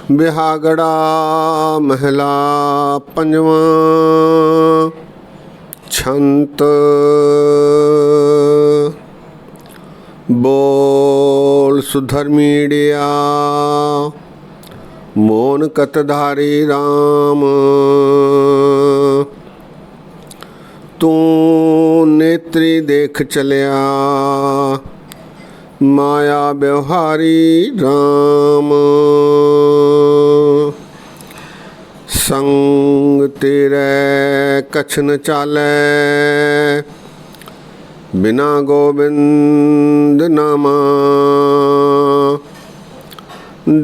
बिहागड़ा महला पंजवा। छंत बोल सुधर्मीड़िया मोन कतधारी राम। तू नेत्री देख चलिया माया व्यवहारी राम। संग तेरे कछ न चाले बिना गोविंद नामा।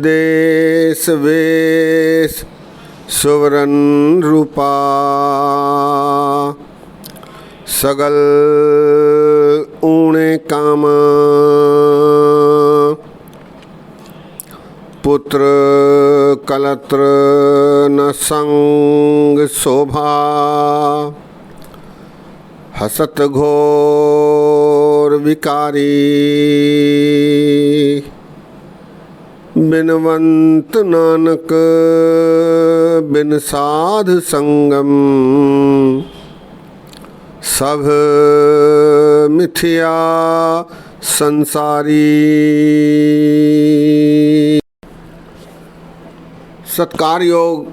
देश वेश सुवरन रूपा सगल ऊणे कामा। पुत्र कलत्र न संग शोभा हसत घोर विकारी। बिनवंत नानक बिन साध संगम सब मिथ्या संसारी। सत्कार योग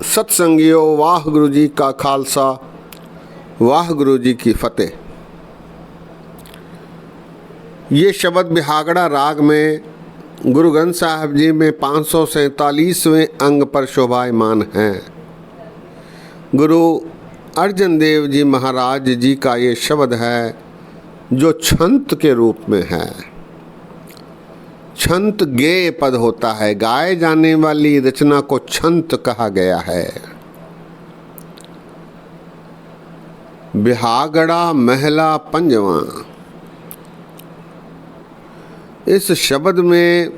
सत्संगियो वाहिगुरु जी का खालसा वाहिगुरु जी की फतेह। ये शब्द बिहागड़ा राग में गुरु ग्रंथ साहिब जी में 547वें अंग पर शोभायमान हैं। गुरु अर्जन देव जी महाराज जी का ये शब्द है जो छंत के रूप में है। छंत गेय पद होता है, गाए जाने वाली रचना को छंत कहा गया है। बिहागड़ा महला पंजवा, इस शब्द में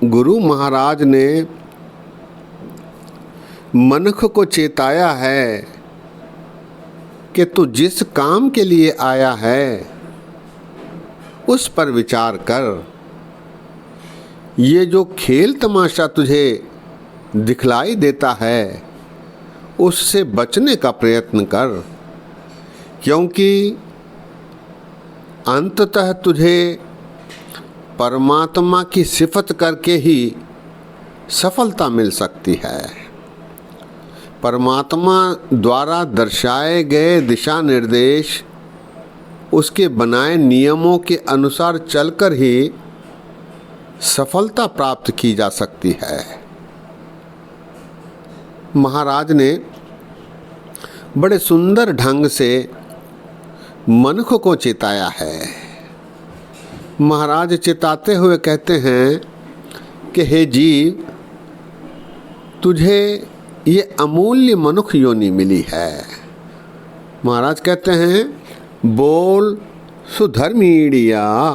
गुरु महाराज ने मनुष्य को चेताया है कि तू जिस काम के लिए आया है उस पर विचार कर। ये जो खेल तमाशा तुझे दिखलाई देता है उससे बचने का प्रयत्न कर, क्योंकि अंततः तुझे परमात्मा की सिफत करके ही सफलता मिल सकती है। परमात्मा द्वारा दर्शाए गए दिशा निर्देश उसके बनाए नियमों के अनुसार चलकर ही सफलता प्राप्त की जा सकती है। महाराज ने बड़े सुंदर ढंग से मनुष्य को चेताया है। महाराज चेताते हुए कहते हैं कि हे जीव, तुझे ये अमूल्य मनुष्य योनि मिली है। महाराज कहते हैं बोल सुधर्मीड़िया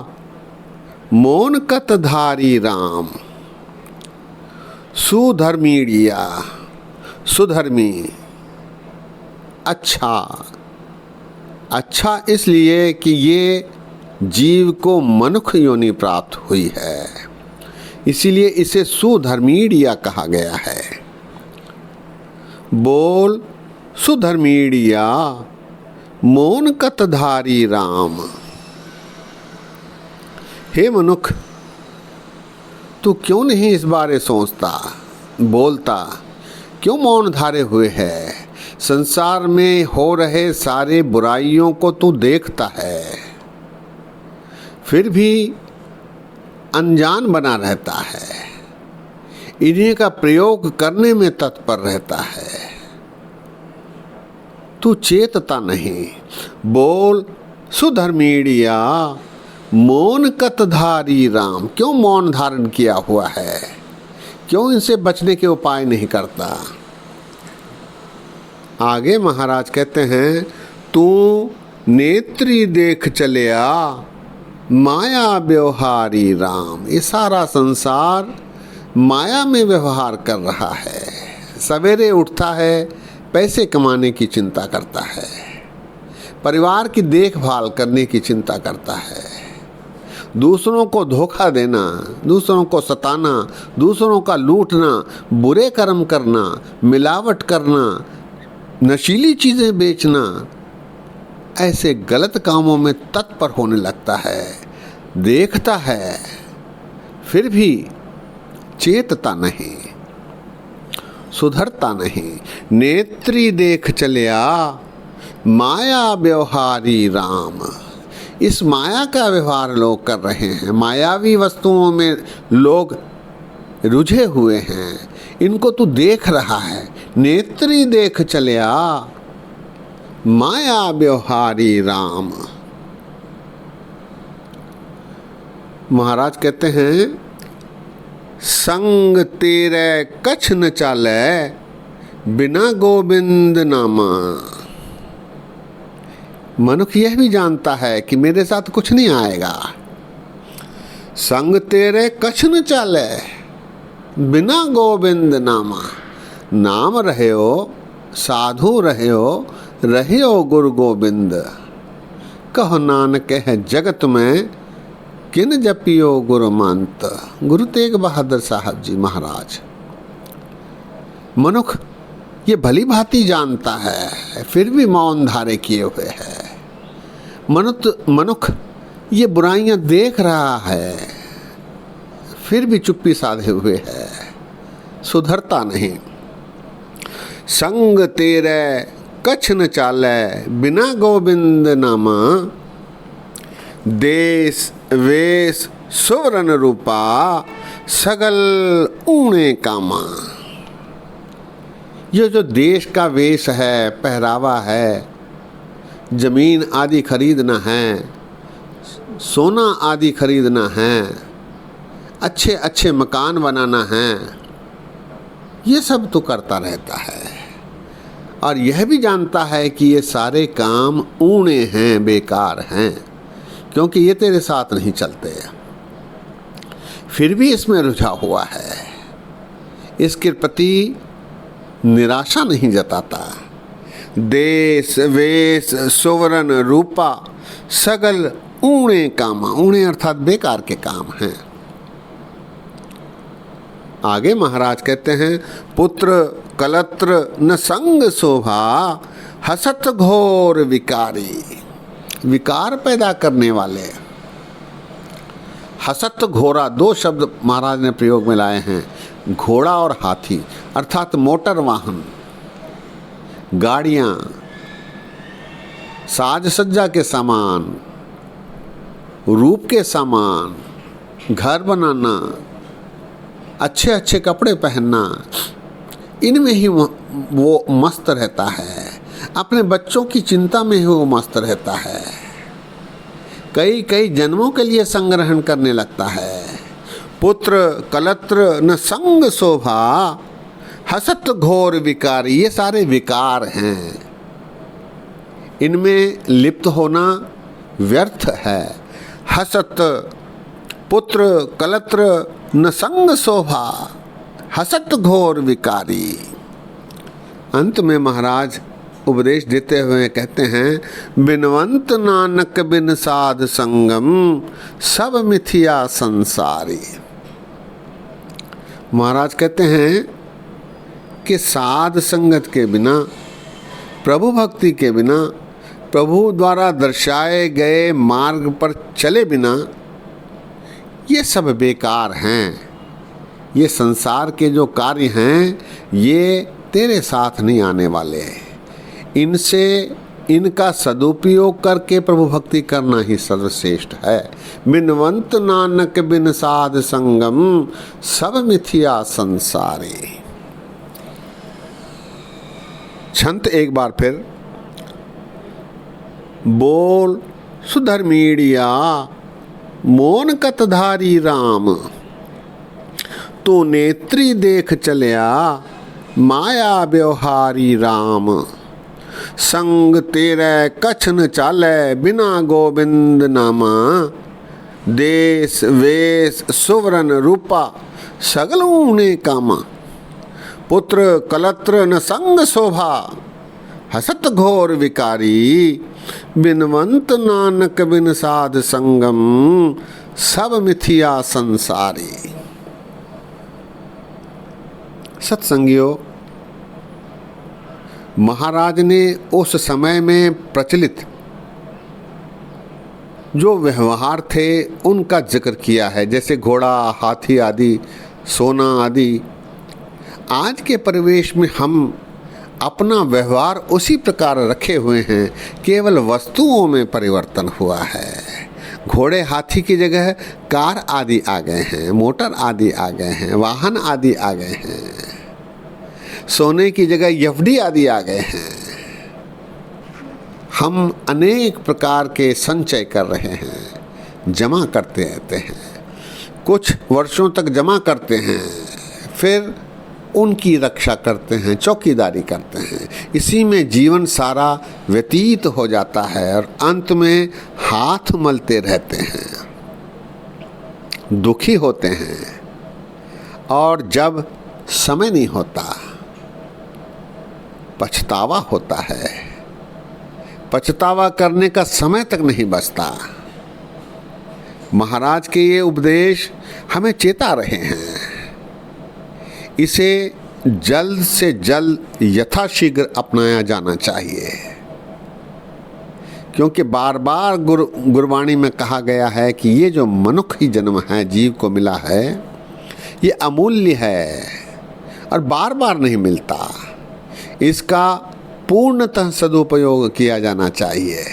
मोन कतधारी राम। सुधर्मीड़िया, सुधर्मी, अच्छा इसलिए कि ये जीव को मनुष्य योनि प्राप्त हुई है, इसीलिए इसे सुधर्मीड़िया कहा गया है। बोल सुधर्मीड़िया मोन कतधारी राम। हे मनुष्य, तू क्यों नहीं इस बारे सोचता, बोलता, क्यों मौन धारे हुए है? संसार में हो रहे सारे बुराइयों को तू देखता है, फिर भी अनजान बना रहता है, इन्हीं का प्रयोग करने में तत्पर रहता है, तू चेतता नहीं। बोल सुधर्मीड़िया मौन कतधारी राम। क्यों मौन धारण किया हुआ है, क्यों इनसे बचने के उपाय नहीं करता? आगे महाराज कहते हैं तू नेत्री देख चलिया माया व्यवहारी राम। ये सारा संसार माया में व्यवहार कर रहा है। सवेरे उठता है, पैसे कमाने की चिंता करता है, परिवार की देखभाल करने की चिंता करता है, दूसरों को धोखा देना, दूसरों को सताना, दूसरों का लूटना, बुरे कर्म करना, मिलावट करना, नशीली चीज़ें बेचना, ऐसे गलत कामों में तत्पर होने लगता है। देखता है फिर भी चेतता नहीं, सुधरता नहीं। नेत्री देख चलिया माया व्यवहारी राम। इस माया का व्यवहार लोग कर रहे हैं, मायावी वस्तुओं में लोग रुझे हुए हैं, इनको तू देख रहा है। नेत्री देख चलिया माया व्यवहारी राम। महाराज कहते हैं संग तेरे कछ न चाले बिना गोविंद नामा। मनुष्य यह भी जानता है कि मेरे साथ कुछ नहीं आएगा। संग तेरे कछ न चाले बिना गोविंद नामा। नाम रहे हो, साधु रहे हो गुरु गोविंद। कहो नानक है जगत में किन जपियो गुरु मंत। गुरु तेग बहादुर साहब जी महाराज। मनुष्य ये भली भांति जानता है फिर भी मौन धारे किए हुए है। मनुष्य ये बुराइयां देख रहा है फिर भी चुप्पी साधे हुए है, सुधरता नहीं। संग तेरे कछ न चाले बिना गोविंद नामा। देश वेश सुवर्ण रूपा सगल ऊणे कामा। ये जो देश का वेश है, पहरावा है, जमीन आदि खरीदना है, सोना आदि खरीदना है, अच्छे अच्छे मकान बनाना है, ये सब तो करता रहता है। और यह भी जानता है कि ये सारे काम ऊणे हैं, बेकार हैं, क्योंकि ये तेरे साथ नहीं चलते। फिर भी इसमें रुझा हुआ है, इसके प्रति निराशा नहीं जताता। देश वेश सुवर्ण रूपा सगल ऊणे कामा। ऊणे अर्थात बेकार के काम हैं। आगे महाराज कहते हैं पुत्र कलत्र न संग शोभा हसत घोर विकारी। विकार पैदा करने वाले। हसत घोड़ा, दो शब्द महाराज ने प्रयोग में लाए हैं, घोड़ा और हाथी, अर्थात मोटर वाहन, गाड़ियाँ, साज सज्जा के सामान, रूप के सामान, घर बनाना, अच्छे अच्छे कपड़े पहनना, इनमें ही वो मस्त रहता है। अपने बच्चों की चिंता में ही वो मस्त रहता है। कई कई जन्मों के लिए संग्रहण करने लगता है। पुत्र कलत्र न संग शोभा हसत घोर विकारी। ये सारे विकार हैं, इनमें लिप्त होना व्यर्थ है। हसत पुत्र कलत्र न संग शोभा हसत घोर विकारी। अंत में महाराज उपदेश देते हुए कहते हैं बिनवंत नानक बिन साध संगम सब मिथिया संसारी। महाराज कहते हैं कि साध संगत के बिना, प्रभु भक्ति के बिना, प्रभु द्वारा दर्शाए गए मार्ग पर चले बिना ये सब बेकार हैं। ये संसार के जो कार्य हैं ये तेरे साथ नहीं आने वाले। इनसे इनका सदुपयोग करके प्रभु भक्ति करना ही सर्वश्रेष्ठ है। बिनवंत नानक बिन साध संगम सब मिथिया संसारी। छंत एक बार फिर। बोल सुधर्मीड़िया मोन कतधारी राम। तो नेत्री देख चलिया माया व्यवहारी राम। संग तेरे कछ न चाले बिना गोविंद नामा। देश वेश सुवर्ण रूपा सगल ऊणे कामा। पुत्र कलत्र न संग शोभा हसत घोर विकारी। बिनवंत नानक बिन साध संगम सब मिथिया संसारी। सत्संगियों, महाराज ने उस समय में प्रचलित जो व्यवहार थे उनका जिक्र किया है, जैसे घोड़ा, हाथी आदि, सोना आदि। आज के परिवेश में हम अपना व्यवहार उसी प्रकार रखे हुए हैं, केवल वस्तुओं में परिवर्तन हुआ है। घोड़े हाथी की जगह कार आदि आ गए हैं, मोटर आदि आ गए हैं, वाहन आदि आ गए हैं, सोने की जगह एफडी आदि आ गए हैं। हम अनेक प्रकार के संचय कर रहे हैं, जमा करते रहते हैं, कुछ वर्षों तक जमा करते हैं, फिर उनकी रक्षा करते हैं, चौकीदारी करते हैं। इसी में जीवन सारा व्यतीत हो जाता है और अंत में हाथ मलते रहते हैं, दुखी होते हैं। और जब समय नहीं होता, पछतावा होता है। पछतावा करने का समय तक नहीं बचता। महाराज के ये उपदेश हमें चेता रहे हैं। इसे जल्द से जल्द यथाशीघ्र अपनाया जाना चाहिए, क्योंकि बार बार गुरबाणी में कहा गया है कि ये जो मनुष्य जन्म है, जीव को मिला है, ये अमूल्य है और बार बार नहीं मिलता। इसका पूर्णतः सदुपयोग किया जाना चाहिए।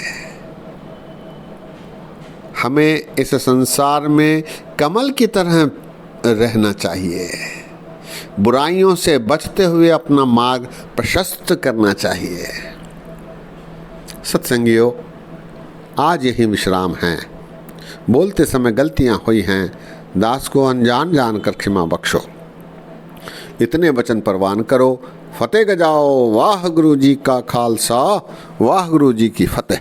हमें इस संसार में कमल की तरह रहना चाहिए, बुराइयों से बचते हुए अपना मार्ग प्रशस्त करना चाहिए। सत्संगियों, आज यही विश्राम है। बोलते समय गलतियां हुई हैं, दास को अनजान जानकर क्षमा बख्शो। इतने वचन परवान करो। फतेह गजाओ। वाह गुरु जी का खालसा, वाह गुरु जी की फतेह।